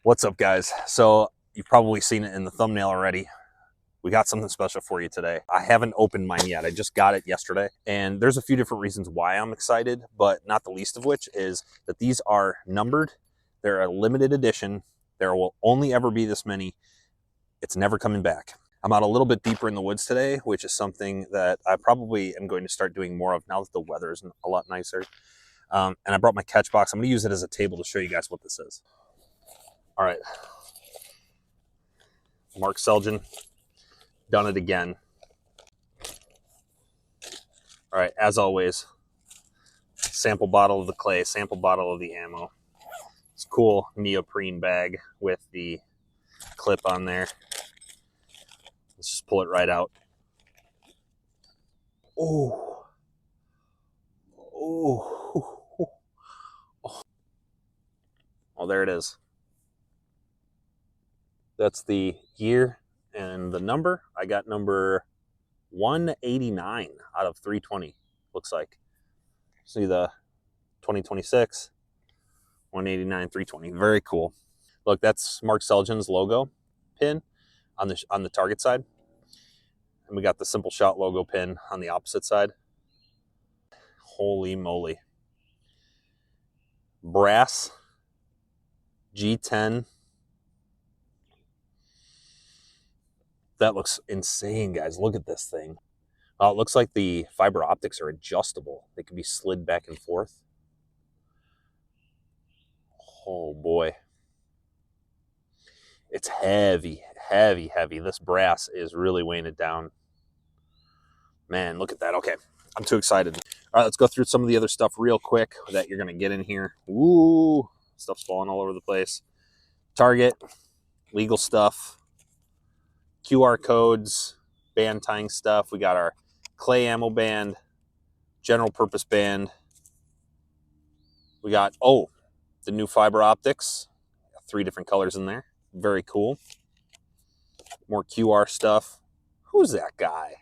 What's up, guys? So you've probably seen it in the thumbnail already. We got something special for you today. I haven't opened mine yet. I just got it yesterday. And there's a few different reasons why I'm excited, but not the least of which is that these are numbered. They're a limited edition. There will only ever be this many. It's never coming back. I'm out a little bit deeper in the woods today, which is something that I probably am going to start doing more of now that the weather is a lot nicer. And I brought my catch box. I'm going to use it as a table to show you guys what this is. All right. Mark Seljan, done it again. All right, as always, sample bottle of the clay, sample bottle of the ammo. It's cool neoprene bag with the clip on there. Let's just pull it right out. Oh. Oh. Oh, there it is. That's the year and the number. I got number 189 out of 320, looks like. See the 2026, 189, 320. Very cool. Look, that's Mark Seljan's logo pin on the target side. And we got the SimpleShot logo pin on the opposite side. Holy moly. Brass G10. That looks insane, guys. Look at this thing. It looks like the fiber optics are adjustable. They can be slid back and forth. Oh, boy. It's heavy, heavy, heavy. This brass is really weighing it down. Man, look at that. Okay, I'm too excited. All right, let's go through some of the other stuff real quick that you're going to get in here. Ooh, stuff's falling all over the place. Target, legal stuff, QR codes, band tying stuff. We got our clay ammo band, general purpose band. We got, the new fiber optics. 3 different colors in there. Very cool. More QR stuff. Who's that guy?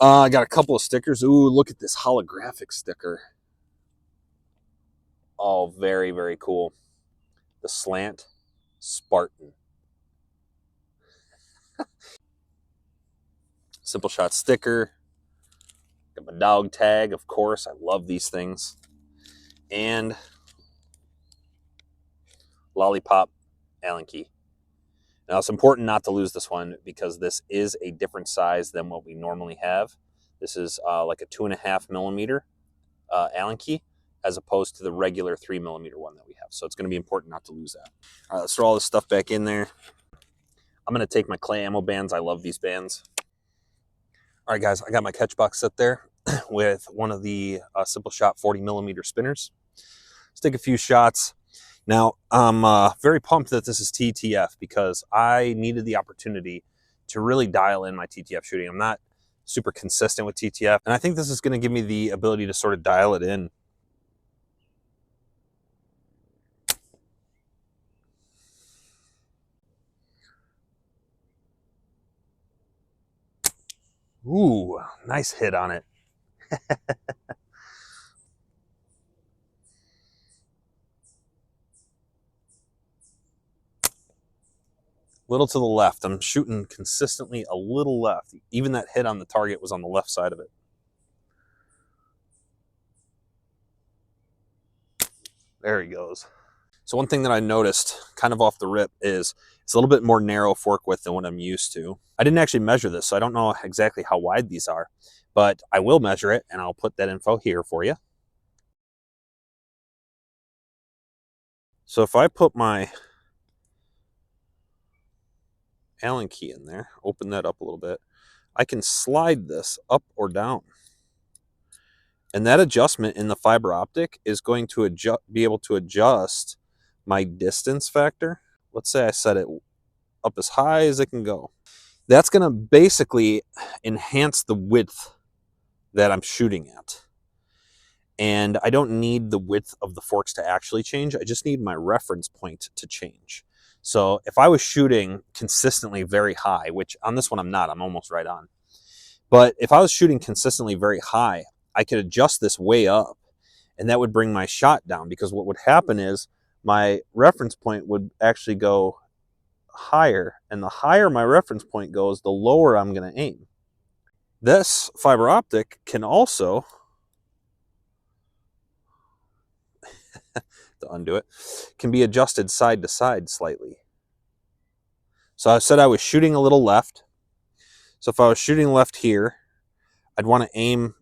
I got a couple of stickers. Ooh, look at this holographic sticker. Oh, very, very cool. The Slant Spartan. SimpleShot sticker. Got my dog tag, of course. I love these things. And lollipop Allen key. Now, it's important not to lose this one because this is a different size than what we normally have. This is like a 2.5 millimeter Allen key as opposed to the regular 3 millimeter one that we have. So it's going to be important not to lose that. All right, let's throw all this stuff back in there. I'm going to take my clay ammo bands. I love these bands. All right, guys, I got my catch box set there with one of the SimpleShot 40 millimeter spinners. Let's take a few shots. Now, I'm very pumped that this is TTF because I needed the opportunity to really dial in my TTF shooting. I'm not super consistent with TTF, and I think this is going to give me the ability to sort of dial it in. Ooh, nice hit on it. Little to the left. I'm shooting consistently a little left. Even that hit on the target was on the left side of it. There he goes. So one thing that I noticed kind of off the rip is it's a little bit more narrow fork width than what I'm used to. I didn't actually measure this, so I don't know exactly how wide these are, but I will measure it and I'll put that info here for you. So if I put my Allen key in there, open that up a little bit, I can slide this up or down. And that adjustment in the fiber optic is going to be able to adjust my distance factor. Let's say I set it up as high as it can go. That's going to basically enhance the width that I'm shooting at. And I don't need the width of the forks to actually change. I just need my reference point to change. So if I was shooting consistently very high, which on this one I'm not, I'm almost right on. But if I was shooting consistently very high, I could adjust this way up and that would bring my shot down, because what would happen is my reference point would actually go higher. And the higher my reference point goes, the lower I'm going to aim. This fiber optic can also, to undo it, can be adjusted side to side slightly. So I said I was shooting a little left. So if I was shooting left here, I'd want to aim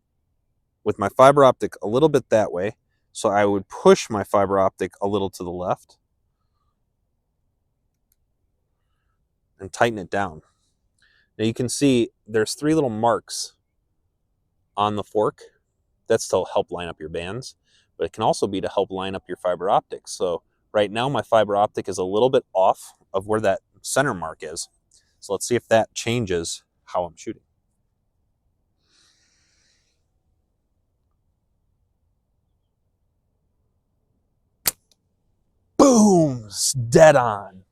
with my fiber optic a little bit that way. So I would push my fiber optic a little to the left and tighten it down. Now you can see there's 3 little marks on the fork. That's to help line up your bands, but it can also be to help line up your fiber optics. So right now my fiber optic is a little bit off of where that center mark is. So let's see if that changes how I'm shooting. Boom! Dead on.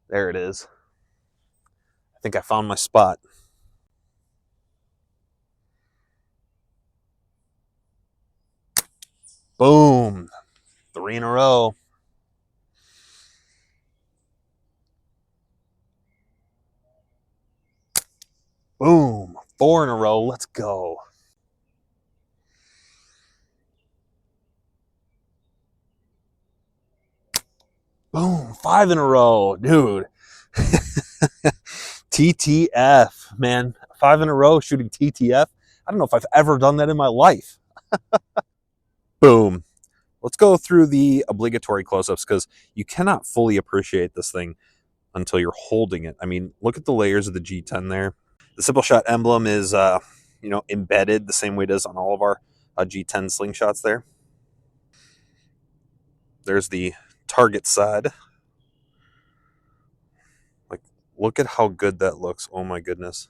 There it is. I think I found my spot. Boom. 3 in a row. Boom. 4 in a row. Let's go. Boom. 5 in a row. Dude. TTF, man. 5 in a row shooting TTF. I don't know if I've ever done that in my life. Boom. Let's go through the obligatory close-ups because you cannot fully appreciate this thing until you're holding it. I mean, look at the layers of the G10 there. The SimpleShot emblem is, embedded the same way it is on all of our G10 slingshots there. There's the target side. Like, look at how good that looks. Oh my goodness.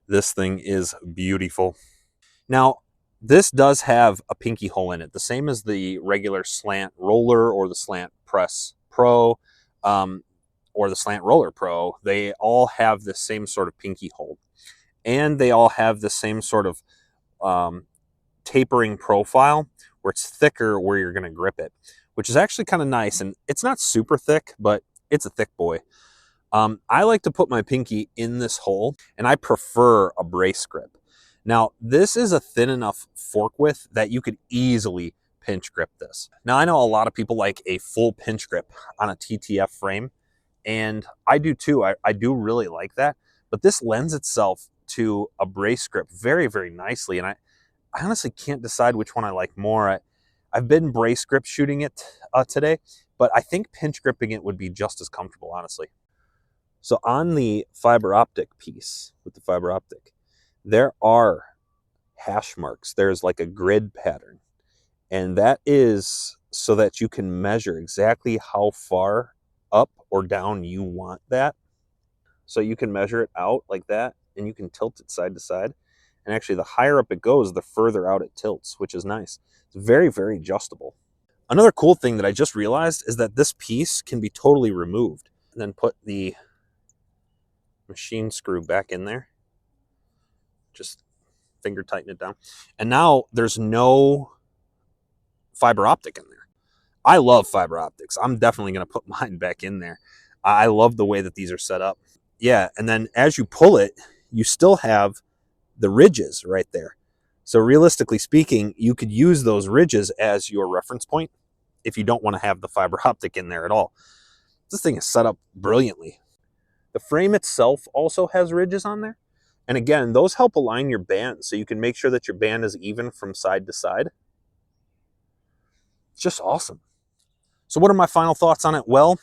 This thing is beautiful. Now, this does have a pinky hole in it, the same as the regular slant roller or the slant press pro or the slant roller pro. They all have the same sort of pinky hole. And they all have the same sort of tapering profile where it's thicker where you're going to grip it, which is actually kind of nice. And it's not super thick, but it's a thick boy. I like to put my pinky in this hole, and I prefer a brace grip. Now, this is a thin enough fork width that you could easily pinch grip this. Now, I know a lot of people like a full pinch grip on a TTF frame, and I do too. I do really like that, but this lends itself to a brace grip very, very nicely, and I honestly can't decide which one I like more. I've been brace grip shooting it today, but I think pinch gripping it would be just as comfortable, honestly. So on the fiber optic piece, with the fiber optic, there are hash marks. There's like a grid pattern. And that is so that you can measure exactly how far up or down you want that. So you can measure it out like that, and you can tilt it side to side. And actually, the higher up it goes, the further out it tilts, which is nice. It's very, very adjustable. Another cool thing that I just realized is that this piece can be totally removed. And then put the machine screw back in there. Just finger tighten it down. And now there's no fiber optic in there. I love fiber optics. I'm definitely going to put mine back in there. I love the way that these are set up. Yeah, and then as you pull it, you still have the ridges right there. So realistically speaking, you could use those ridges as your reference point if you don't want to have the fiber optic in there at all. This thing is set up brilliantly. The frame itself also has ridges on there. And again, those help align your band so you can make sure that your band is even from side to side. It's just awesome. So what are my final thoughts on it? Well,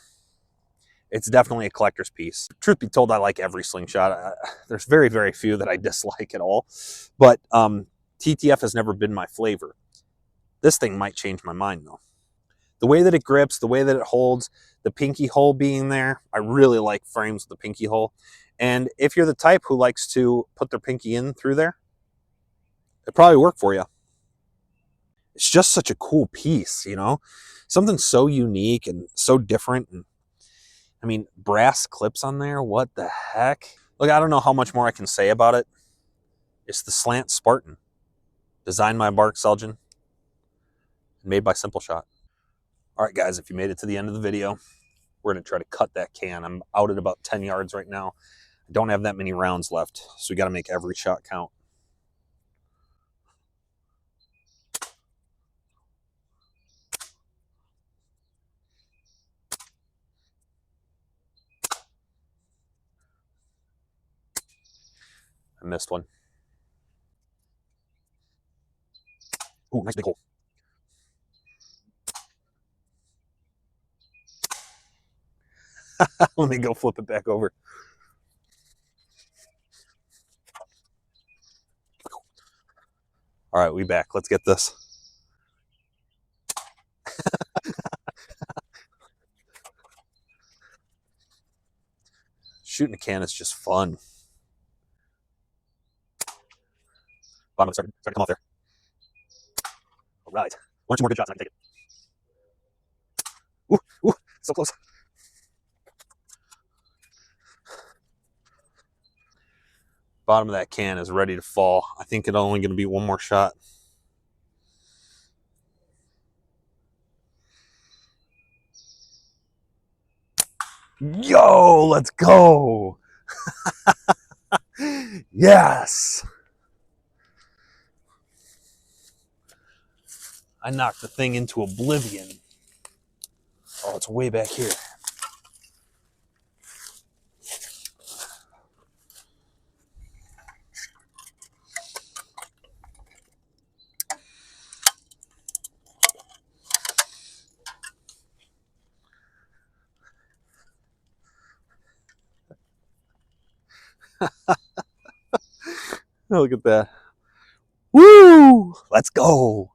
it's definitely a collector's piece. Truth be told, I like every slingshot. There's very, very few that I dislike at all. But TTF has never been my flavor. This thing might change my mind, though. The way that it grips, the way that it holds, the pinky hole being there, I really like frames with the pinky hole. And if you're the type who likes to put their pinky in through there, it'd probably work for you. It's just such a cool piece, you know? Something so unique and so different. And I mean, brass clips on there. What the heck? Look, I don't know how much more I can say about it. It's the Slant Spartan, designed by Mark Seljan, made by SimpleShot. All right, guys, if you made it to the end of the video, we're going to try to cut that can. I'm out at about 10 yards right now. I don't have that many rounds left, so we got to make every shot count. I missed one. Ooh, nice big hole. Let me go flip it back over. All right, we back. Let's get this. Shooting a can is just fun. Bottom starting to come off there. All right. One or two more good shots and I can take it. Ooh, so close. Bottom of that can is ready to fall. I think it's only going to be one more shot. Yo, let's go. Yes. I knocked the thing into oblivion. Oh, it's way back here. Look at that. Woo! Let's go.